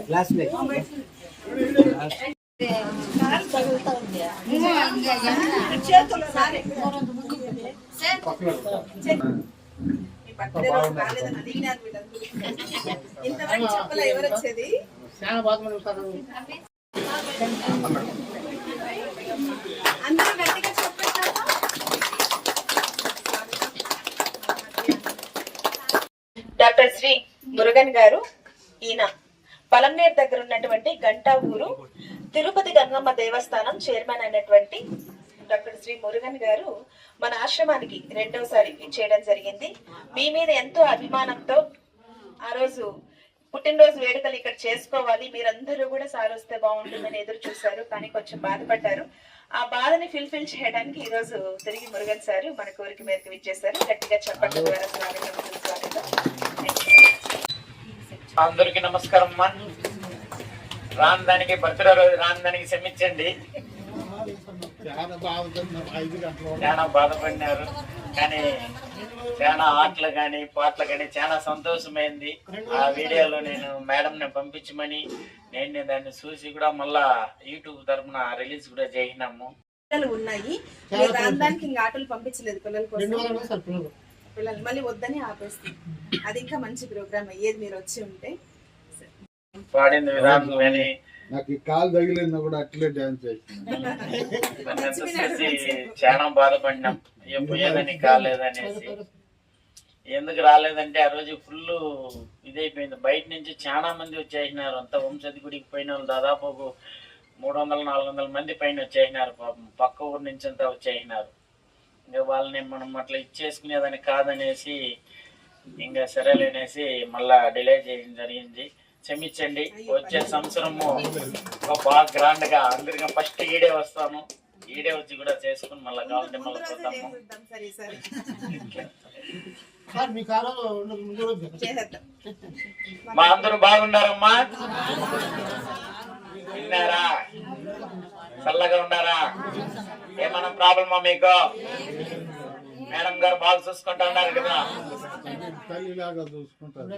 Class में ఎవరు వచ్చేది చాలా బాగా అందరూ గట్టిగా చెప్పేస్తారా? డాక్టర్ శ్రీ మురుగన్ గారు, ఈయన పలంనేరు దగ్గర ఉన్నటువంటి గంటా ఊరు తిరుపతి గంగమ్మ దేవస్థానం చైర్మన్ అయినటువంటి డాక్టర్ శ్రీ మురుగన్ గారు మన ఆశ్రమానికి రెండవసారి చేయడం జరిగింది. మీ మీద ఎంతో అభిమానంతో ఆ రోజు పుట్టినరోజు వేడుకలు ఇక్కడ చేసుకోవాలి, మీరందరూ కూడా సార్ వస్తే బాగుంటుందని ఎదురు చూశారు, కానీ కొంచెం బాధపడ్డారు. ఆ బాధని ఫుల్ఫిల్ చేయడానికి ఈ రోజు తిరిగి మురుగన్ సార్ మన కోరిక మేరకు విచ్చేశారు. గట్టిగా చెప్పడం ద్వారా స్వాగతం. అందరికి నమస్కారం అమ్మా. రాని దానికి బర్త్డే రోజు రాని దానికి క్షమించండి. చాలా బాధపడినారు, కానీ చాలా ఆటలు కానీ పాటలు కానీ చాలా సంతోషమైంది. ఆ వీడియోలో నేను మేడంని పంపించమని నేను దాన్ని చూసి కూడా మళ్ళా యూట్యూబ్ తరఫున రిలీజ్ కూడా చేసినాము. పిల్లలు ఉన్నాయి, దానికి ఇంకా ఆటలు పంపించలేదు పిల్లల కోసం. పిల్లలు మళ్ళీ వద్దని ఆపేస్తాం. అది ఇంకా మంచి ప్రోగ్రామ్ అయ్యేది మీరు వచ్చి ఉంటే. పాడింది విధానం కానీ నాకు కాలు తగిలిందా కూడా అట్లే డాన్స్ చేసి చాలా బాధపడినాం. పోయేదని కాలేదనేసి. ఎందుకు రాలేదంటే ఆ రోజు ఫుల్ ఇదైపోయింది. బయట నుంచి చాలా మంది వచ్చేసినారు. అంతా వంశతి గుడికి పోయిన వాళ్ళు దాదాపు 300-400 మంది పైన వచ్చేసినారు. పక్క ఊరు నుంచి అంతా వచ్చేసినారు. ఇంకా వాళ్ళని మనం అట్లా ఇచ్చేసుకునేదని కాదనేసి ఇంకా సరేలేనేసి మళ్ళా డిలే చేయడం జరిగింది. క్షమించండి. వచ్చే సంవత్సరము బాగా గ్రాండ్ గా అందరికీ ఫస్ట్ ఈడే వస్తాను. ఈడే వచ్చి కూడా చేసుకుని మళ్ళీ కావాలంటే మళ్ళీ పోతాము. మా అందరూ బాగున్నారమ్మా? విన్నారా? చల్లగా ఉన్నారా? ఏమన్నా ప్రాబ్లమా మీకు? మేడం గారు బాగా చూసుకుంటా ఉన్నారు కదా? తల్లిలాగా చూసుకుంటారు.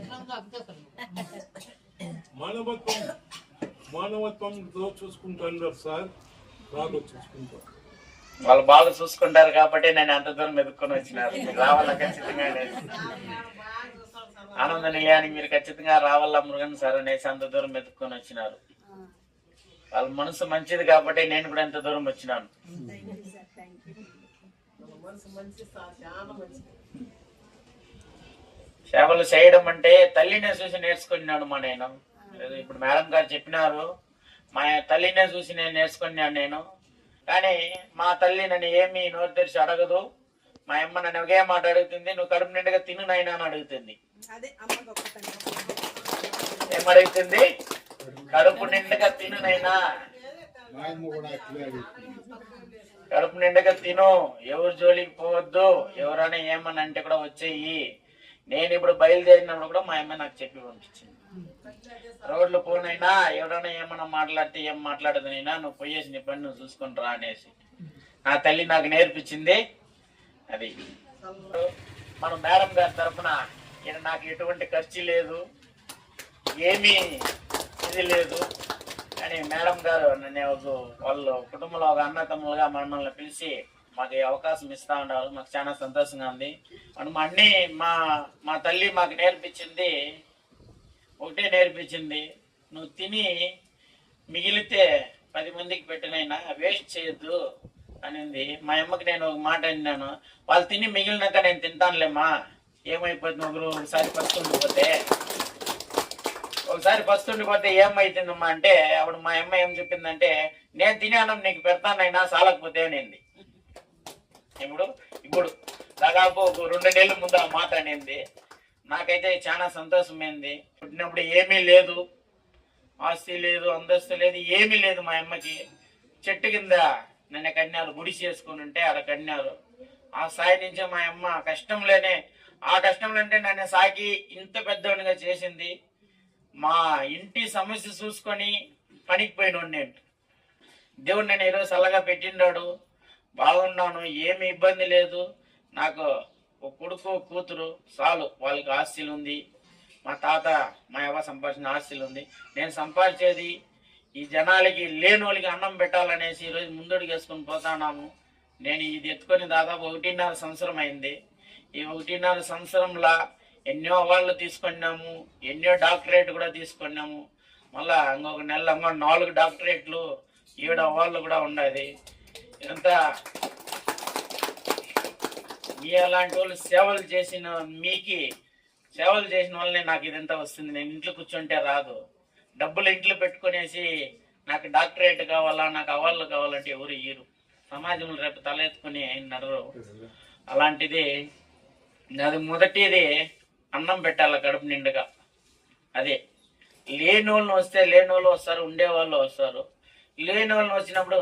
మానవత్వంతో చూసుకుంటారు సార్. బాగా చూసుకుంటారు. వాళ్ళు బాగా చూసుకుంటారు కాబట్టి నేను అంత దూరం ఎదుర్కొని వచ్చినారు. రావాలా ఖచ్చితంగా ఆనంద నిలయానికి మీరు ఖచ్చితంగా రావాలా మురుగన్ సార్ అనేసి అంత దూరం ఎదుర్కొని వచ్చినారు. వాళ్ళ మనసు మంచిది కాబట్టి నేను కూడా ఎంత దూరం వచ్చినాను. సేవలు చేయడం అంటే తల్లినే చూసి నేర్చుకున్నాను మా నేను. ఇప్పుడు మేడం గారు చెప్పినారు, మా తల్లినే చూసి నేను నేర్చుకున్నాను నేను. కానీ మా తల్లి నన్ను ఏమి నోరు తెరిచి అడగదు. మా అమ్మ నన్ను ఒకే మాట అడుగుతుంది, నువ్వు కడుపు నిండుగా తిను నాయనా అని అడుగుతుంది. ఏమడుగుతుంది? కడుపు నిండుగా తిను నైనా, కడుపు నిండుగా తిను, ఎవరు జోలికి పోవద్దు, ఎవరైనా ఏమని అంటే కూడా వచ్చేయి. నేను ఇప్పుడు బయలుదేరినప్పుడు కూడా మా అమ్మ నాకు చెప్పి పంపించింది, రోడ్లు పోనైనా ఎవరైనా ఏమన్నా మాట్లాడితే ఏం మాట్లాడదనైనా నువ్వు పోయేసి నీ పని నువ్వు చూసుకొని రా అనేసి నా తల్లి నాకు నేర్పించింది. అది మన మేడం గారి తరఫున నాకు ఎటువంటి ఖర్చు లేదు, ఏమీ ఇది లేదు. కానీ మేడం గారు నన్ను వాళ్ళు కుటుంబంలో ఒక అన్నతమ్ములుగా మనల్ని పిలిచి మాకు అవకాశం ఇస్తా ఉన్నారు. మాకు చాలా సంతోషంగా ఉంది. మనం అన్నీ మా తల్లి మాకు నేర్పించింది ఒకటే నేర్పించింది, నువ్వు తిని మిగిలితే 10 మందికి పెట్టినైనా వేస్ట్ చేయొద్దు అనింది. మా అమ్మకి నేను ఒక మాట అన్నాను, వాళ్ళు తిని మిగిలినాక నేను తింటానులేమ్మా, ఏమైపోతుంది ఒకసారి పస్తుండిపోతే ఏమైతుందమ్మా అంటే, అప్పుడు మా అమ్మ ఏం చెప్పిందంటే, నేను తినే అన్నం నీకు పెడతానైనా చాలకపోతే అనింది. ఇప్పుడు దాదాపు ఒక 2 నెలల ముందు ఆ మాట అనింది. నాకైతే చాలా సంతోషమైంది. పుట్టినప్పుడు ఏమీ లేదు, ఆస్తి లేదు, అంతస్తు లేదు, ఏమీ లేదు. మా అమ్మకి చెట్టు కింద నన్ను కన్యారు, గుడి చేసుకుని ఉంటే అలా కన్యారు. ఆ స్థాయి నుంచే మా అమ్మ కష్టంలోనే ఆ కష్టంలో అంటే నన్ను సాకి ఇంత పెద్దవాడిగా చేసింది. మా ఇంటి సమస్య చూసుకొని పనికి పోయినోడు నేను. దేవుడు నేను ఈరోజు చల్లగా పెట్టినాడు, బాగున్నాను, ఏమి ఇబ్బంది లేదు. నాకు ఒక కొడుకు కూతురు చాలు, వాళ్ళకి ఆస్తులు ఉంది. మా తాత మా అవ్వ సంపాదించిన ఆస్తులు ఉంది. నేను సంపాదించేది ఈ జనాలకి లేని వాళ్ళకి అన్నం పెట్టాలనేసి ఈరోజు ముందడుగు వేసుకొని పోతున్నాము. నేను ఇది ఎత్తుకొని దాదాపు 1.5 సంవత్సరం అయింది. ఈ 1.5 సంవత్సరంలో ఎన్నో అవార్డులు తీసుకున్నాము, ఎన్నో డాక్టరేట్ కూడా తీసుకున్నాము. మళ్ళా ఇంకొక నెల 4 డాక్టరేట్లు, 7 అవార్డులు కూడా ఉన్నది. ఇదంతా మీ అలాంటి వాళ్ళు సేవలు చేసిన వాళ్ళనే నాకు ఇదంతా వస్తుంది. నేను ఇంట్లో కూర్చుంటే రాదు. డబ్బులు ఇంట్లో పెట్టుకునేసి నాకు డాక్టరేట్ కావాలా, నాకు అవార్డులు కావాలంటే ఎవరు ఇయ్యరు. సమాజంలో రేపు తల ఎత్తుకుని నడరు. అలాంటిది అది మొదటిది అన్నం పెట్టాలి కడుపు నిండుగా. అదే లేని వాళ్ళని వస్తే లేని వాళ్ళు వస్తారు, ఉండేవాళ్ళు వస్తారు. లేని వాళ్ళని వచ్చినప్పుడు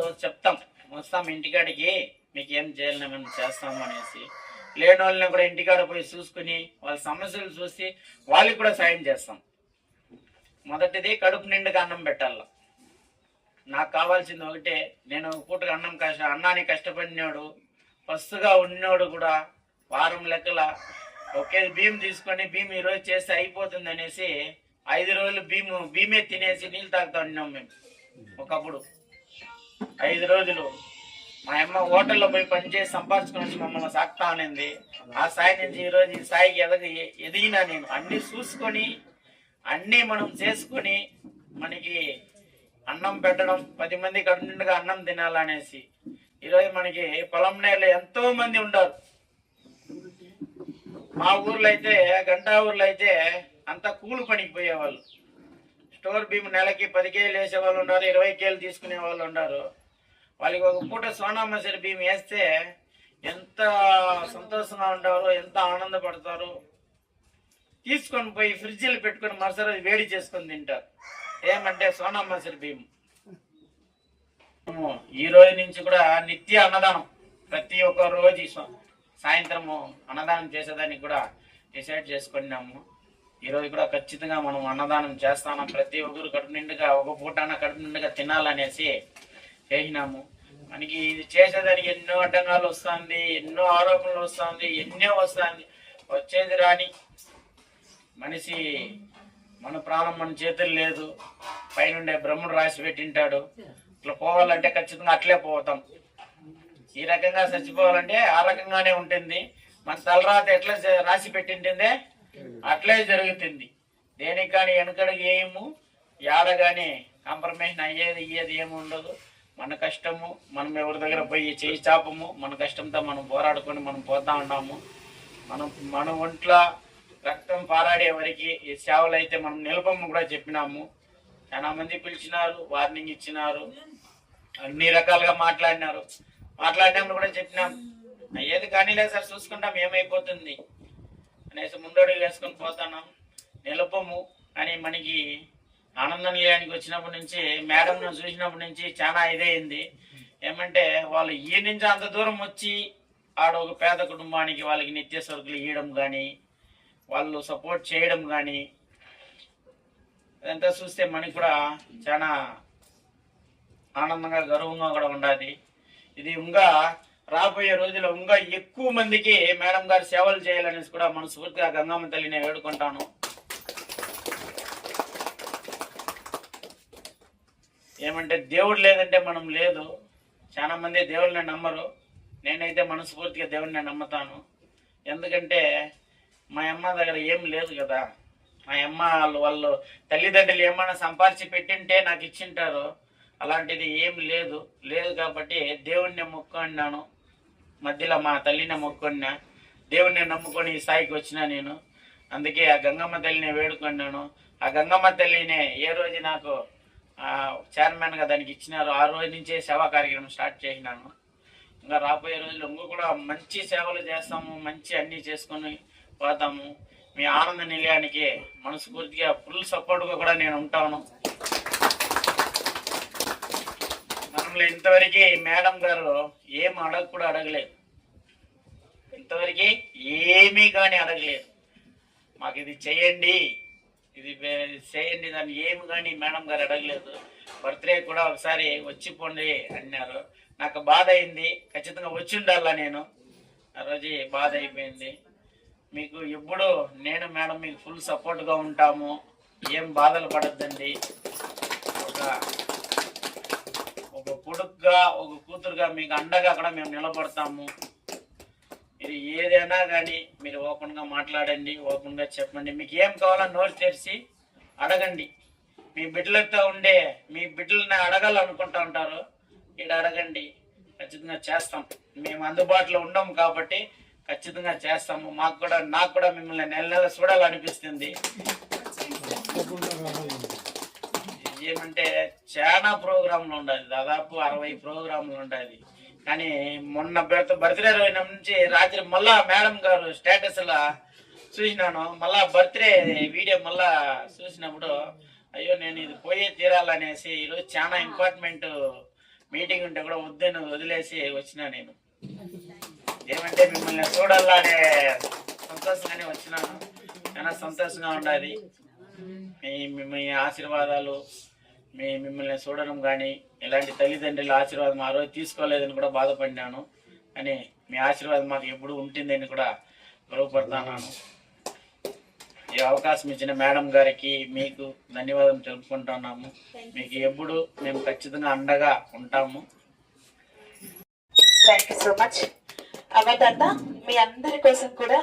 వస్తాం ఇంటికాడికి, మీకు ఏం చేయాలి మేము చేస్తాము అనేసి. లేని వాళ్ళని కూడా ఇంటికాడ పోయి చూసుకుని వాళ్ళ సమస్యలు చూసి వాళ్ళకి కూడా సాయం చేస్తాం. మొదటిది కడుపు నిండుగా అన్నం పెట్టాల. నాకు కావాల్సింది ఒకటే, నేను పూటగా అన్నాన్ని కష్టపడినాడు, ఫస్ట్గా ఉన్నోడు కూడా వారం లెక్కల ఒకే బియ్యం తీసుకొని బియ్యం ఈరోజు చేస్తే అయిపోతుంది అనేసి 5 రోజులు బియ్యమే తినేసి నీళ్ళు తాగుతా ఉన్నాం మేము. ఒకప్పుడు 5 రోజులు మా అమ్మ హోటల్లో పోయి పనిచేసి సంపాదించుకొని వచ్చి మమ్మల్ని సాగుతా అనింది. ఆ స్థాయి నుంచి ఈరోజు ఈ స్థాయికి ఎదిగినా నేను. అన్నీ చూసుకొని అన్నీ మనం చేసుకొని మనకి అన్నం పెట్టడం, 10 మంది కడుపు నిండుగా అన్నం తినాలనేసి ఈరోజు మనకి పొలం నేల ఎంతో మంది ఉన్నారు. మా ఊర్లో అయితే గంటా ఊర్లో అయితే అంతా కూలి పనికి పోయేవాళ్ళు. స్టోర్ బియ్యం నెలకి 10 కేజీలు వేసే వాళ్ళు ఉన్నారు, 20 కేజీలు తీసుకునే వాళ్ళు ఉన్నారు. వాళ్ళకి ఒక పూట సోనా మసూరి బియ్యం వేస్తే ఎంత సంతోషంగా ఉంటారో, ఎంత ఆనందపడతారో. తీసుకొని పోయి ఫ్రిడ్జ్లు పెట్టుకొని మరుసటి వేడి చేసుకొని తింటారు. ఏమంటే సోనా మసూరి బియ్యం. ఈ రోజు నుంచి కూడా నిత్య అన్నదానం, ప్రతి ఒక్క రోజు సాయంత్రము అన్నదానం చేసేదానికి కూడా డిసైడ్ చేసుకున్నాము. ఈరోజు కూడా ఖచ్చితంగా మనం అన్నదానం చేస్తాము. ప్రతి ఒక్కరు కడుపు నిండుగా ఒక పూటన కడుపు నిండుగా తినాలనేసి చేసినాము. మనకి ఇది చేసేదానికి ఎన్నో అడ్డంగాలు వస్తుంది, ఎన్నో ఆరోపణలు వస్తుంది, ఎన్నో వస్తుంది. వచ్చేది రాని మనిషి, మన ప్రాణం మన చేతులు లేదు, పైనుండే బ్రహ్ముడు రాసి పెట్టింటాడు. ఇట్లా పోవాలంటే ఖచ్చితంగా అట్లే పోతాం. ఈ రకంగా చచ్చిపోవాలంటే ఆ రకంగానే ఉంటుంది. మన తలరాత ఎట్లా రాసి పెట్టింటుందే అట్లే జరుగుతుంది. దేనికి కానీ వెనకడికి ఏము ఏడ కానీ కాంప్రమైజ్ అయ్యేది ఏమి ఉండదు. మన కష్టము మనం ఎవరి దగ్గర పోయి చేయి చాపము, మన కష్టంతో మనం పోరాడుకొని మనం పోతా ఉన్నాము. మన ఒంట్లో రక్తం పారాడే వరకు ఈ సేవలు అయితే మనం నిలపము కూడా చెప్పినాము. చాలా మంది పిలిచినారు, వార్నింగ్ ఇచ్చినారు, అన్ని రకాలుగా మాట్లాడినప్పుడు కూడా చెప్పినాం. ఏది కానీ లేదు సార్, చూసుకుంటాం ఏమైపోతుంది అనేసి ముందడుగు వేసుకొని పోతున్నాం. నిలపము అని మనకి ఆనంద నిలయానికి వచ్చినప్పటి నుంచి, మేడంను చూసినప్పటి నుంచి చాలా ఇదైంది. ఏమంటే వాళ్ళు ఈ నుంచి అంత దూరం వచ్చి ఆడ ఒక పేద కుటుంబానికి వాళ్ళకి నిత్య సరుకులు ఇవ్వడం కానీ, వాళ్ళు సపోర్ట్ చేయడం కానీ, అదంతా చూస్తే మనకి కూడా చాలా ఆనందంగా గర్వంగా కూడా ఉండాలి. ఇది ఇంకా రాబోయే రోజుల్లో ఇంకా ఎక్కువ మందికి మేడం గారు సేవలు చేయాలనేసి కూడా మనస్ఫూర్తిగా గంగమ్మ తల్లిని వేడుకుంటాను. ఏమంటే దేవుడు లేదంటే మనం లేదు. చాలా మంది దేవుడిని నమ్మరు. నేనైతే మనస్ఫూర్తిగా దేవుడిని నమ్ముతాను. ఎందుకంటే మా అమ్మ దగ్గర ఏం లేదు కదా. మా అమ్మ వాళ్ళు తల్లిదండ్రులు ఏమైనా సంపాదించి పెట్టింటే నాకు ఇచ్చింటారు. అలాంటిది ఏం లేదు కాబట్టి దేవుణ్ణి మొక్కున్నాను. మధ్యలో మా తల్లిని మొక్కున్నా, దేవుణ్ణి నమ్ముకొని ఈ స్థాయికి వచ్చినా నేను. అందుకే ఆ గంగమ్మ తల్లిని వేడుకున్నాను. ఆ గంగమ్మ తల్లిని ఏ రోజు నాకు చైర్మన్గా దానికి ఇచ్చినారో ఆ రోజు నుంచే సేవా కార్యక్రమం స్టార్ట్ చేసినాను. ఇంకా రాబోయే రోజుల్లో ఇంకా కూడా మంచి సేవలు చేస్తాము, మంచి అన్నీ చేసుకొని పోతాము. మీ ఆనంద నిలయానికి మనస్ఫూర్తిగా ఫుల్ సపోర్ట్గా కూడా నేను ఉంటాను. మనలో ఇంతవరకు మేడం గారు ఏం కూడా అడగలేదు. ఇంతవరకు ఏమీ కానీ అడగలేదు. మాకు ఇది చేయండి, ఇది చేయండి, దాన్ని ఏమి కానీ మేడం గారు అడగలేదు. బర్త్డే కూడా ఒకసారి వచ్చిపోండి అన్నారు. నాకు బాధ అయింది, ఖచ్చితంగా వచ్చి ఉండాలా నేను. ఆ రోజు బాధ అయిపోయింది. మీకు ఎప్పుడు నేను మేడం మీకు ఫుల్ సపోర్ట్గా ఉంటాము, ఏం బాధలు పడద్దండి. ఒక కొడుకుగా ఒక కూతురుగా మీకు అండగా కూడా మేము నిలబడతాము. మీరు ఏదైనా కానీ మీరు ఓపెన్గా మాట్లాడండి, ఓపెన్గా చెప్పండి. మీకు ఏం కావాలో నోరు తెరిచి అడగండి. మీ బిడ్డలతో ఉండే మీ బిడ్డలని అడగాలనుకుంటా ఉంటారు, ఇక్కడ అడగండి, ఖచ్చితంగా చేస్తాం. మేము అందుబాటులో ఉండము కాబట్టి ఖచ్చితంగా చేస్తాము. నాకు కూడా మిమ్మల్ని నెల నెల చూడాలనిపిస్తుంది. ఏమంటే చాలా ప్రోగ్రాంలు ఉండాలి, దాదాపు 60 ప్రోగ్రాంలు ఉండాలి. కానీ మొన్న బర్త్డే రోజు నుంచి రాత్రి మళ్ళా మేడం గారు స్టేటస్ లా చూసినాను. మళ్ళా బర్త్డే వీడియో మళ్ళా చూసినప్పుడు అయ్యో నేను ఇది పోయే తీరాలనేసి ఈరోజు చాలా ఇంపార్టెంట్ మీటింగ్ ఉంటే కూడా వద్దని వదిలేసి వచ్చినా. నేను ఏమంటే మిమ్మల్ని చూడాలనే సంతోషంగానే వచ్చినాను. చాలా సంతోషంగా ఉండాలి. మీ ఆశీర్వాదాలు, మిమ్మల్ని చూడడం కానీ ఇలాంటి తల్లిదండ్రుల ఆశీర్వాదం ఆ రోజు తీసుకోలేదని కూడా బాధపడినాను. కానీ మీ ఆశీర్వాదం మాకు ఎప్పుడు ఉంటుందని కూడా గర్వపడుతున్నాను. ఈ అవకాశం ఇచ్చిన మేడం గారికి మీకు ధన్యవాదాలు తెలుపుకుంటున్నాము. మీకు ఎప్పుడు మేము ఖచ్చితంగా అండగా ఉంటాము. Thank you so much. అవతాత మీ అందరి కోసం కూడా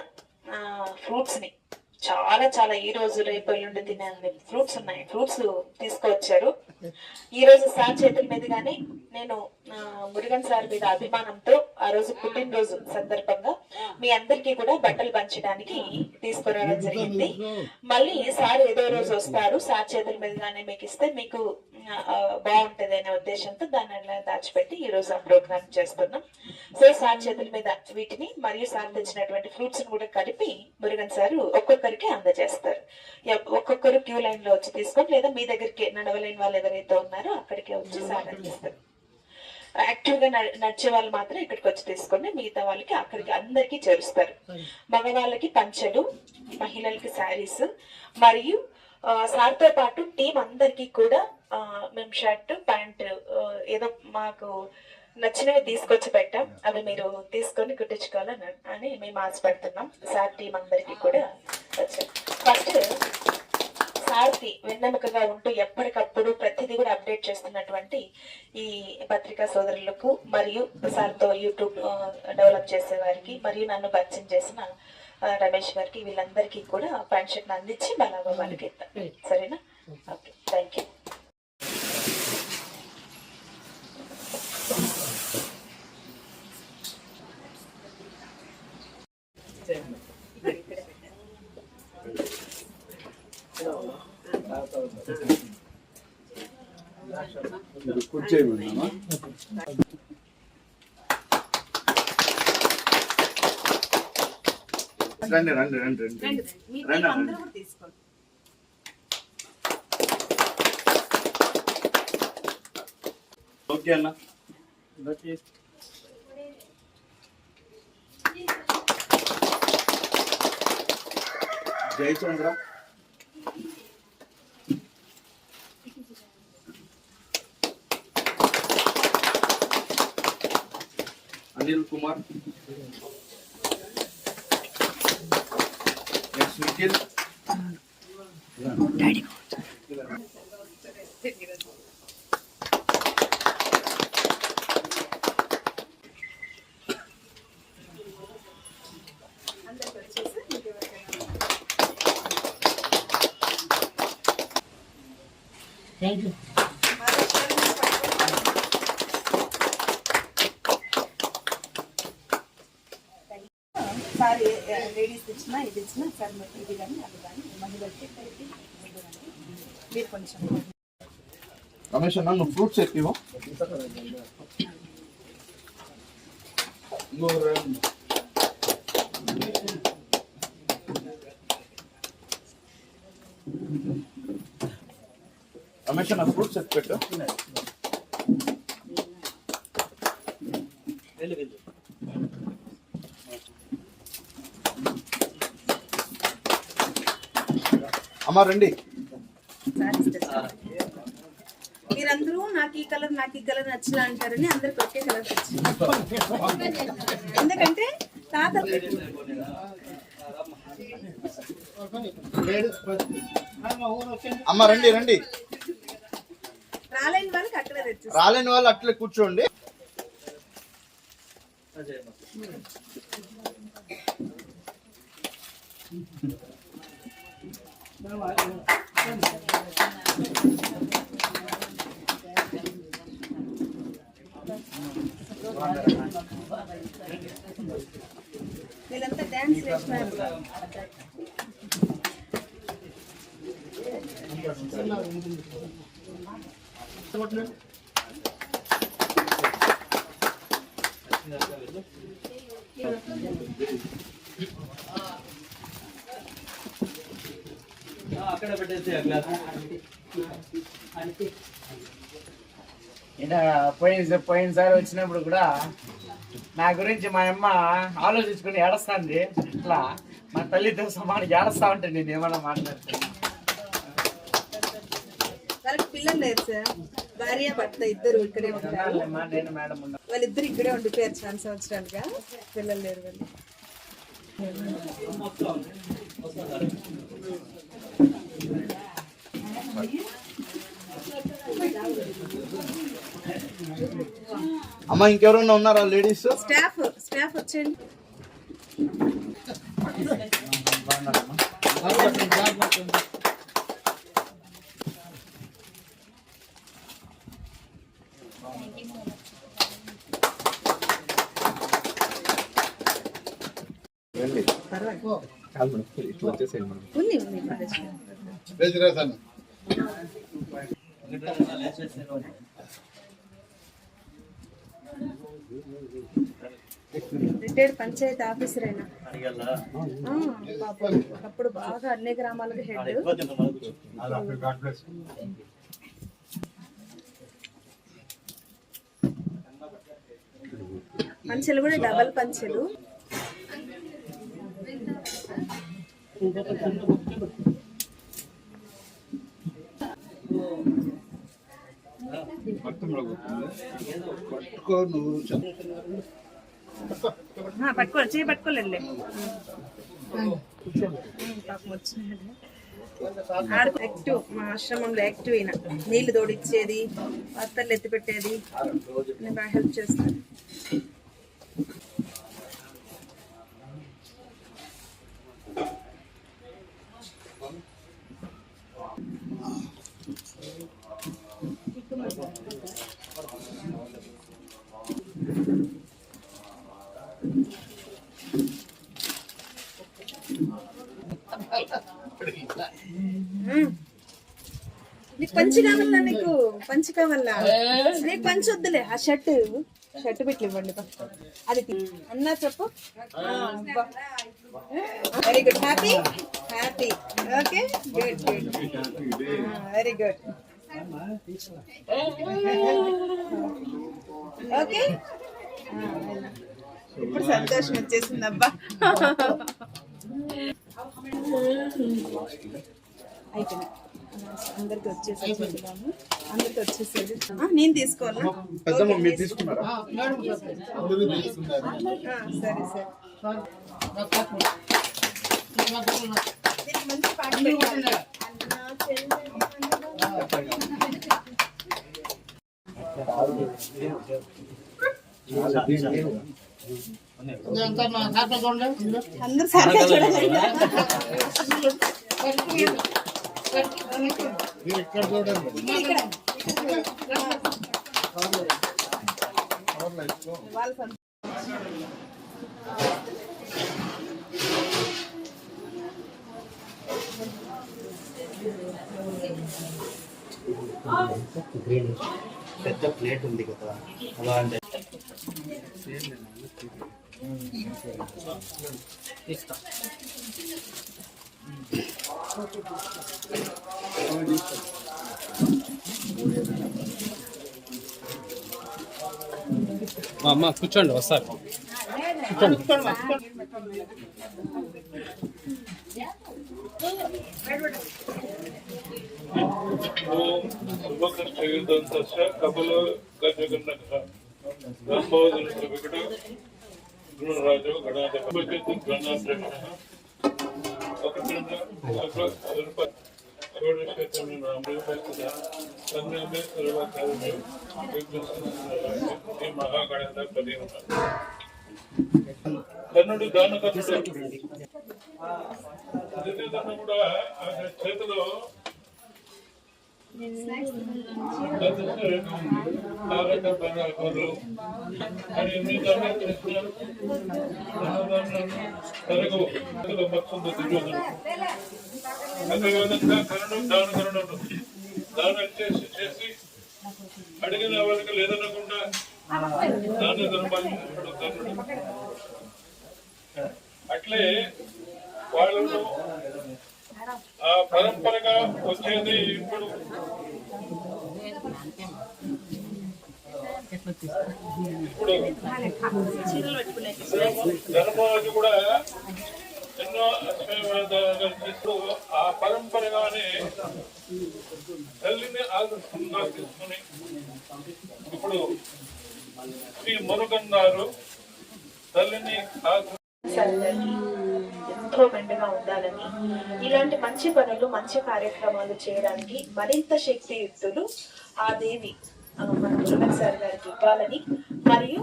ఫ్రూట్స్ ని చాలా చాలా ఈ రోజు రేపు ఎల్లుండి తినే ఫ్రూట్స్ ఉన్నాయి, ఫ్రూట్స్ తీసుకువచ్చారు. ఈ రోజు సార్ చేతుల మీదుగానే నేను మురుగన్ సార్ మీద అభిమానంతో ఆ రోజు పుట్టినరోజు సందర్భంగా మీ అందరికీ కూడా బట్టలు పంచడానికి తీసుకురావడం జరిగింది. మళ్ళీ సార్ ఏదో రోజు వస్తారు, సార్ చేతుల మీదుగానే మీకు ఇస్తే మీకు బాగుంటది అనే ఉద్దేశంతో దాన్ని అలా దాచిపెట్టి ఈ రోజు ఆ ప్రోగ్రామ్ చేస్తున్నాం. సో సార్ చేతుల మీద వీటిని మరియు సార్ తెచ్చినటువంటి ఫ్రూట్స్ కూడా కలిపి మురుగన్ సార్ ఒక్కొక్కరికి అందజేస్తారు. ఒక్కొక్కరు క్యూ లైన్ లో వచ్చి తీసుకొని, లేదా మీ దగ్గరికి నడవలేని వాళ్ళు ఎవరైతే ఉన్నారో అక్కడికే వచ్చి సార్ అందిస్తారు. యాక్టివ్ గా నడిచే వాళ్ళు మాత్రం ఇక్కడికి వచ్చి తీసుకొని మిగతా వాళ్ళకి అక్కడికి అందరికీ చేరుస్తారు. మగవాళ్ళకి పంచలు, మహిళలకి శారీస్, మరియు సార్తో పాటు టీం అందరికి కూడా మేము షర్ట్ ప్యాంట్ ఏదో మాకు నచ్చినవి తీసుకొచ్చి పెట్టాం, అవి మీరు తీసుకొని కుట్టించుకోవాలని అని మేము ఆశపడుతున్నాం. సార్ టీం అందరికి కూడా వచ్చాం. ఫస్ట్ సార్కి వెన్నెముకగా ఉంటూ ఎప్పటికప్పుడు ప్రతిదీ కూడా అప్డేట్ చేస్తున్నటువంటి ఈ పత్రికా సోదరులకు మరియు సార్తో యూట్యూబ్ డెవలప్ చేసే వారికి మరియు నన్ను పరిచయం చేసిన రమేష్ గారికి వీళ్ళందరికీ కూడా ప్యాంట్ షర్ట్ అందించి బలాబా వాళ్ళకి ఇద్దాం. సరేనా? Okay, thank you. కూర్చేయమన్నామా? రండి రండి రండి రండి రండి. ఓకే అన్న. Jayachandra, Anil Kumar, S Nikhil, thank you. Sir ladies ఇచ్చినా ఇది ఇచ్చినా సార్ ఇది కానీ అది కానీ మహిళలకి మీరు కొంచెం రమేష్ అన్న నువ్వు ఫ్రూట్స్ ఎక్కువ రమేష్ అన్న ఫ్రూట్స్ ఎక్కువ పెట్టు. అమ్మ రండి. మీరందరూ నాకు ఈ కలర్ నచ్చలా అంటారని అందరికి ఒకే కలర్ తెచ్చింది. ఎందుకంటే తాత అమ్మ రండి రండి. రాలేని వాళ్ళకి అక్కడే తెచ్చి రాలేని వాళ్ళు అట్లే కూర్చోండి. వీళ్ళంతా డాన్స్ చేస్తున్నారు. పోయినసారి వచ్చినప్పుడు కూడా నా గురించి మా అమ్మ ఆలోచించుకుని ఏడుస్తుంది. ఇట్లా మా తల్లితో సమానం ఏడుస్తా ఉంటే నేను ఏమన్నా మాట్లాడుతాను. వాళ్ళకి పిల్లలు లేరు సార్, భార్య భర్త ఇద్దరు ఇక్కడే ఉంటారు. నేను మేడం ఉన్నా. వాళ్ళిద్దరు ఇక్కడే ఉండిపోయారు చాలా సంవత్సరాలుగా, పిల్లలు లేరు వాళ్ళు. అమ్మ ఇంకెవరన్నా ఉన్నారా లేడీస్? స్టాఫ్ వచ్చేయండి. ఉంది రిటైర్డ్ పంచాయతీ ఆఫీసర్ అయినా అప్పుడు బాగా అన్ని గ్రామాలకు హెడ్. పంచెలు కూడా డబల్ పంచెలు. పట్టుకోవాలి, చేయి పట్టుకోలేండి. పాపం వచ్చినాడు యాక్టివ్, మా ఆశ్రమంలో యాక్టివ్ అయినా నీళ్లు తోడిచ్చేది, పత్తర్లు ఎత్తి పెట్టేది, బాగా హెల్ప్ చేస్తాను. నీకు పంచి కావాలా? నీకు పంచి కావాలా? నీకు పంచి వద్దులే, ఆ షర్ట్ పెట్టి ఇవ్వండి. అది అన్నా చెప్పు. Very good, happy okay, good very good okay. ఇప్పుడు సంతోషం వచ్చేసింది అబ్బా. అయిపోయింది, అందరికి వచ్చేసేది. నేను తీసుకోవాలా? సరే సరే. మంచి పాట పెట్టాలి. అందరూ సరిగ్గా చూడాలి. గ్రీన్ పెద్ద ప్లేట్ ఉంది కదా, అలా అంటే అమ్మ కూర్చోండి, వస్తారు కూర్చోండి. శుభకృష్ణ కబులు గజగన్నక బ్రహ్మోదర వికట గుణరాజు గణాధిపతి గణాధ్యక్ష మహాగణాధిపతి కర్ణుడు దాన కర్ణుడు కూడా ఆయన చేతిలో అదేవిధంగా కరుణుడు దానం చేసి అడిగిన వాళ్ళకి లేదనకుండా దాన ధర్మాలు కర్ణుడు. అట్లే వాళ్ళను ఆ పరంపరగా వచ్చేది ఇప్పుడు ధర్మాలు కూడా ఎన్నో చేస్తూ ఆ పరంపరగానే తల్లిని ఆదర్శంగా తీసుకుని ఇప్పుడు శ్రీ మురుగన్నారు తల్లిని ఎంతో మెండుగా ఉండాలని, ఇలాంటి మంచి పనులు మంచి కార్యక్రమాలు చేయడానికి మరింత శక్తియుక్తులు ఆ దేవి మన మురుగన్ సార్ గారికి ఇవ్వాలని, మరియు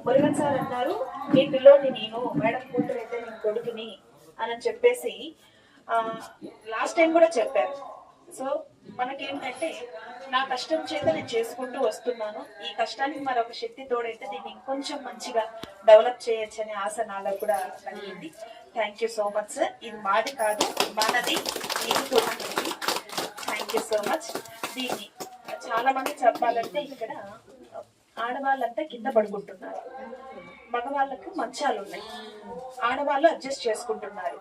మురుగన్ సార్ అన్నారు మీ పిల్లోని నేను మేడం కూతురు అయితే నేను కొడుకుని అని చెప్పేసి లాస్ట్ టైం కూడా చెప్పారు. సో మనకేంటంటే నా కష్టం చేత నేను చేసుకుంటూ వస్తున్నాను, ఈ కష్టానికి మరొక శక్తి తోడైతే దీన్ని ఇంకొంచెం మంచిగా డెవలప్ చేయొచ్చు అనే ఆశ నాలో కూడా కలిగింది. Thank you so much sir. ఇది మాది కాదు, మనది, ఇది కూడా థ్యాంక్ యూ సో మచ్. దీన్ని చాలా మంది చెప్పాలంటే ఇక్కడ ఆడవాళ్ళంతా కింద పడుకుంటున్నారు, మగవాళ్ళకు మంచాలు ఉన్నాయి, ఆడవాళ్ళు అడ్జస్ట్ చేసుకుంటున్నారు.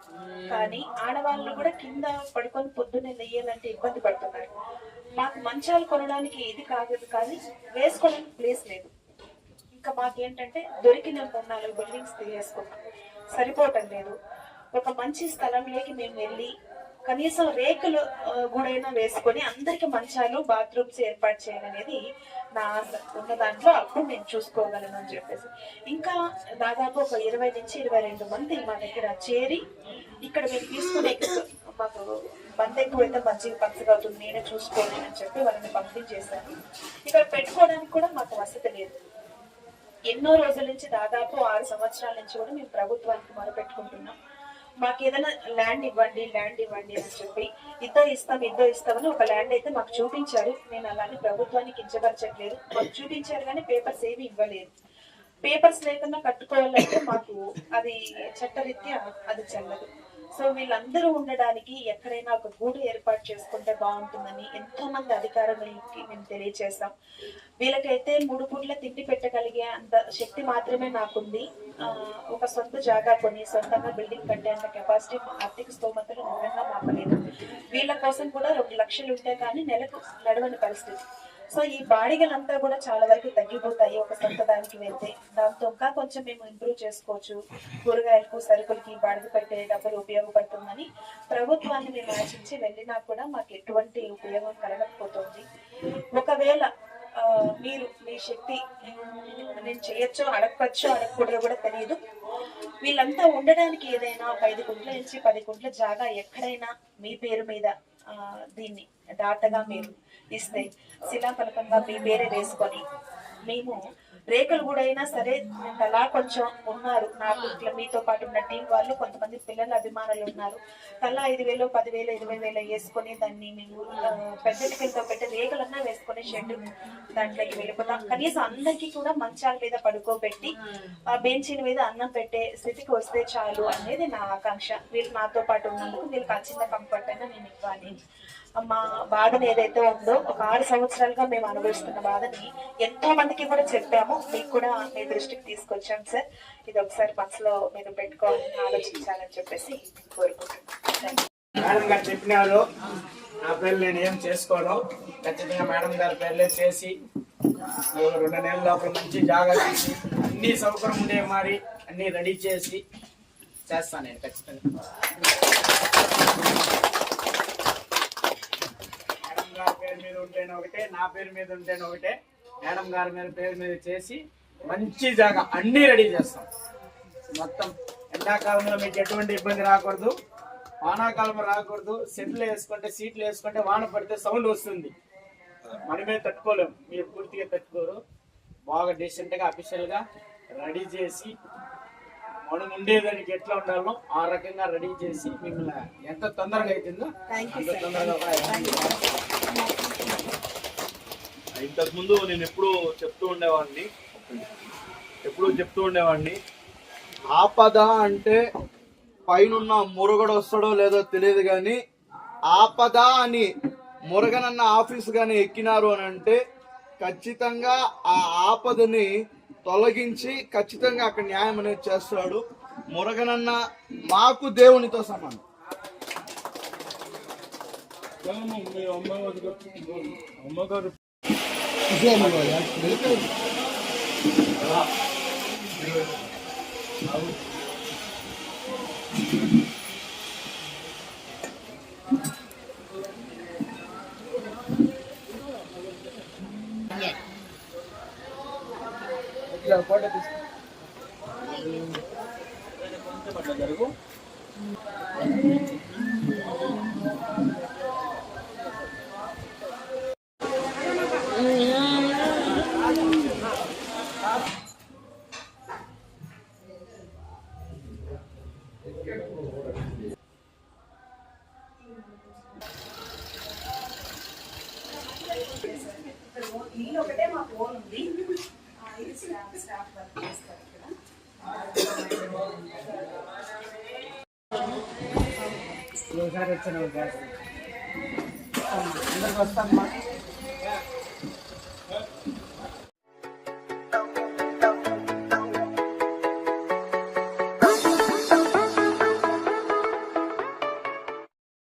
కానీ ఆడవాళ్ళు కూడా కింద పడుకొని పొద్దున్నే లేయాలంటే ఇబ్బంది పడుతున్నారు. మాకు మంచాలు కొనడానికి ఇది కాదు, కానీ వేసుకోవడానికి ప్లేస్ లేదు. ఇంకా మాకేంటంటే దొరికిన 3-4 బిల్డింగ్స్ తీసేసుకున్నాం, సరిపోవటం లేదు. ఒక మంచి స్థలంలోకి మేము వెళ్ళి కనీసం రేకులు గూడైనా వేసుకొని అందరికి మంచాలు బాత్రూమ్స్ ఏర్పాటు చేయాలనేది నా ఆశ. ఉన్న దాంట్లో అప్పుడు నేను చూసుకోగలను అని చెప్పేసి ఇంకా దాదాపు ఒక 20 నుంచి 22 మంది మా దగ్గర చేరి ఇక్కడ మేము తీసుకునే మాకు బంద్ ఎక్కువైతే మంచిగా పచ్చగా అవుతుంది, నేనే చూసుకోలేనని చెప్పి వాళ్ళని పంపించేశాను. ఇక్కడ పెట్టుకోవడానికి కూడా మాకు వసతి లేదు. ఎన్నో రోజుల నుంచి దాదాపు 6 సంవత్సరాల నుంచి కూడా మేము ప్రభుత్వానికి మొరపెట్టుకుంటున్నాం, మాకు ఏదైనా ల్యాండ్ ఇవ్వండి అని చెప్పి ఇద్దో ఇస్తామని ఒక ల్యాండ్ అయితే మాకు చూపించారు. నేను అలానే ప్రభుత్వానికి కించపరచట్లేదు, మాకు చూపించారు కానీ పేపర్స్ ఏవి ఇవ్వలేదు. పేపర్స్ లేకుండా కట్టుకోవాలంటే మాకు అది చట్టరీత్యా అది చెల్లదు. సో వీళ్ళందరూ ఉండడానికి ఎక్కడైనా ఒక గూడు ఏర్పాటు చేసుకుంటే బాగుంటుందని ఎంతో మంది అధికారులకి మేము తెలియజేస్తాం. వీళ్ళకైతే 3 పూట్ల తిండి పెట్టగలిగే అంత శక్తి మాత్రమే నాకుంది. ఒక సొంత జాగా కొని సొంతంగా బిల్డింగ్ కట్టే అంత కెపాసిటీ ఆర్థిక స్తోమతలు నిజంగా మాపలేదు. వీళ్ళ కోసం కూడా 2 లక్షలు ఉంటే కానీ నెలకు నడవని పరిస్థితి. సో ఈ బాడిగలంతా కూడా చాలా వరకు తగ్గిపోతాయి ఒక సొంత దానికి వెళ్తే. దాంతో ఇంకా కొంచెం మేము ఇంప్రూవ్ చేసుకోవచ్చు, కూరగాయలకు సరుకులకి బాడిగ పెట్టే డబ్బులు ఉపయోగపడుతుందని ప్రభుత్వాన్ని మేము ఆశించి వెళ్ళినా కూడా మాకు ఎటువంటి ఉపయోగం కలగకపోతుంది. ఒకవేళ మీరు మీ శక్తి నేను చేయొచ్చో అడగకూడదో కూడా తెలియదు. వీళ్ళంతా ఉండడానికి ఏదైనా ఒక 5 గుంట్ల నుంచి 10 గుంట్ల జాగా ఎక్కడైనా మీ పేరు మీద దీన్ని డాటగా మీరు ఇస్తే శిలాఫలకంగా మీ పేరే వేసుకొని మేము రేకులు కూడా అయినా సరే అలా కొంచెం ఉన్నారు నాకు ఇట్లా మీతో పాటు ఉన్న టీం వాళ్ళు కొంతమంది పిల్లల అభిమానులు ఉన్నారు, తలా 5,000 10,000 20,000 వేసుకొని దాన్ని మేము పెద్ద టికెట్తో పెట్టి రేకులన్నా వేసుకొని షెడ్ దాంట్లోకి వెళ్ళిపోతాం. కనీసం అందరికీ కూడా మంచాల మీద పడుకోబెట్టి ఆ బెంచీల మీద అన్నం పెట్టే స్థితికి వస్తే చాలు అనేది నా ఆకాంక్ష. వీళ్ళు నాతో పాటు ఉన్నందుకు వీళ్ళకి ఆ చిన్న కంఫర్ట్ అయినా నేను ఇవ్వాలి. మా బాధను ఏదైతే ఉందో ఒక 6 సంవత్సరాలుగా మేము అనుభవిస్తున్న బాధని ఎంతో మందికి కూడా చెప్పాము, మీకు కూడా మీ దృష్టికి తీసుకొచ్చాం సార్. ఇది ఒకసారి మనసులో మీరు పెట్టుకోవాలని ఆలోచించాలని చెప్పేసి కోరుకుంటున్నాను. మేడం గారు చెప్పినారు, నా పేర్లు నేను ఏం చేసుకోను, ఖచ్చితంగా మేడం గారి పేర్లే చేసి 2 నెలల లోపల మంచి జాగా తీసి అన్ని సౌకర్యం ఉండే మరి అన్ని రెడీ చేసి చేస్తాను నేను ఖచ్చితంగా. పేరు మీద ఉంటేనే ఒకటే, నా పేరు మీద ఉంటేనే ఒకటే, మేడం గారి మీద పేరు మీద చేసి మంచి జాగా అన్నీ రెడీ చేస్తాం. మొత్తం ఎండాకాలంలో మీకు ఎటువంటి ఇబ్బంది రాకూడదు, వానాకాలం రాకూడదు. సెట్లు వేసుకుంటే, సీట్లు వేసుకుంటే వాన పడితే సౌండ్ వస్తుంది, మనమే తట్టుకోలేము, మీరు పూర్తిగా తట్టుకోరు. బాగా డీసెంట్గా అఫీషియల్గా రెడీ చేసి మనం ఉండేదానికి ఎట్లా ఉండాలో ఆ రకంగా రెడీ చేసి మిమ్మల్ని ఎంత తొందరగా అవుతుందో అంత తొందరగా. ఇంతకుముందు నేను ఎప్పుడూ చెప్తూ ఉండేవాడిని ఆపద అంటే పైనున్న మురుగడు వస్తాడో లేదో తెలియదు కానీ ఆపద అని మురుగనన్న ఆఫీస్ కానీ ఎక్కినారు అని అంటే ఖచ్చితంగా ఆ ఆపదని తొలగించి ఖచ్చితంగా అక్కడ న్యాయం అనేది చేస్తాడు. మురుగనన్న మాకు దేవునితో సమానం. మీ అమ్మగారు ఫోటో తీసుకో జరుగు. ఒకటే మా ఫోన్ ఉంది. స్టాఫ్ వర్క్ చేస్తారు ఇక్కడ. ఒకసారి వచ్చిన అందరికి వస్తామ్మా.